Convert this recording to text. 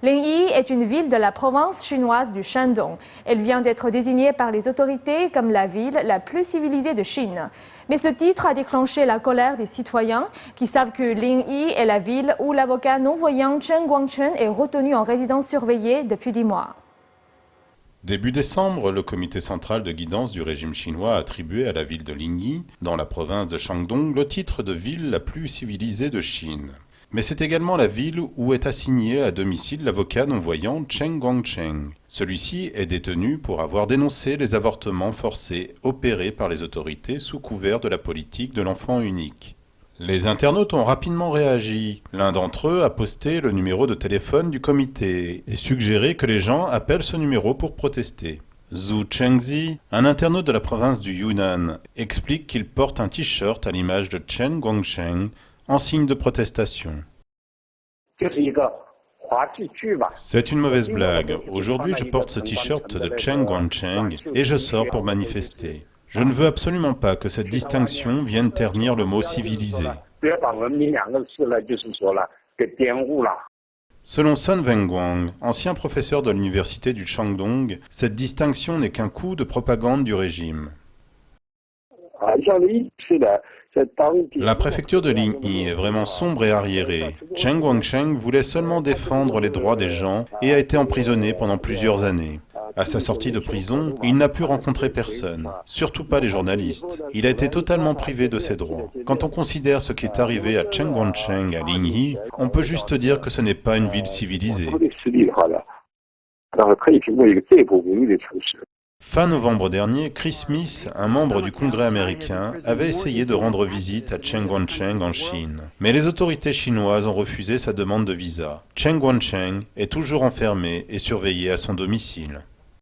Lingyi est une ville de la province chinoise du Shandong. Elle vient d'être désignée par les autorités comme la ville la plus civilisée de Chine. Mais ce titre a déclenché la colère des citoyens qui savent que Lingyi est la ville où l'avocat non-voyant Chen Guangcheng est retenu en résidence surveillée depuis 10 mois. Début décembre, le comité central de guidance du régime chinois a attribué à la ville de Lingyi, dans la province de Shandong, le titre de ville la plus civilisée de Chine. Mais c'est également la ville où est assigné à domicile l'avocat non-voyant Chen Guangcheng. Celui-ci est détenu pour avoir dénoncé les avortements forcés opérés par les autorités sous couvert de la politique de l'enfant unique. Les internautes ont rapidement réagi. L'un d'entre eux a posté le numéro de téléphone du comité et suggéré que les gens appellent ce numéro pour protester. Zhu Chengzi, un internaute de la province du Yunnan, explique qu'il porte un t-shirt à l'image de Chen Guangcheng en signe de protestation. C'est une mauvaise blague. Aujourd'hui, je porte ce t-shirt de Chen Guangcheng et je sors pour manifester. Je ne veux absolument pas que cette distinction vienne ternir le mot civilisé. Selon Sun Wenguang, ancien professeur de l'université du Shandong, cette distinction n'est qu'un coup de propagande du régime. La préfecture de Lingyi est vraiment sombre et arriérée. Chen Guangcheng voulait seulement défendre les droits des gens et a été emprisonné pendant plusieurs années. À sa sortie de prison, il n'a pu rencontrer personne, surtout pas les journalistes. Il a été totalement privé de ses droits. Quand on considère ce qui est arrivé à Chen Guangcheng à Lingyi, on peut juste dire que ce n'est pas une ville civilisée. Fin novembre dernier, Chris Smith, un membre du Congrès américain, avait essayé de rendre visite à Chen Guangcheng en Chine. Mais les autorités chinoises ont refusé sa demande de visa. Chen Guangcheng est toujours enfermé et surveillé à son domicile.